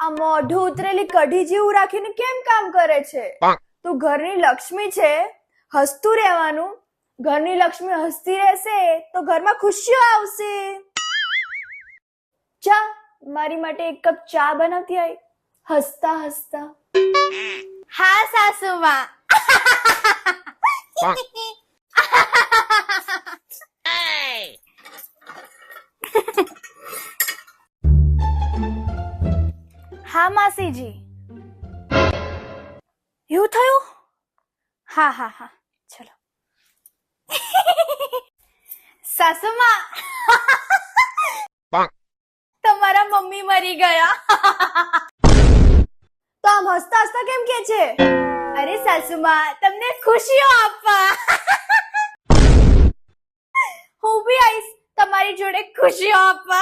આ મોઢું ઉતરેલી કઢી જેવું રાખીને કેમ કામ કરે છે? તું ઘરની લક્ષ્મી છે, હસતું રહેવાનું. ઘરની લક્ષ્મી હસતી રહેશે તો ઘરમાં ખુશીઓ આવશે. ચા મારી માટે એક કપ ચા બનાવતી આય, હસતા હસતા. હા સાસુમાં. હા માસીજી. એવું થયું? હા હા હા ચલો. સાસુમાં, તમારા મમ્મી મરી ગયા. તો આમ હસતા હસતા કેમ કે છે? અરે સાસુમાં, તમને ખુશીઓ આપવા. હું બી આવીશ તમારી જોડે ખુશીઓ આપવા.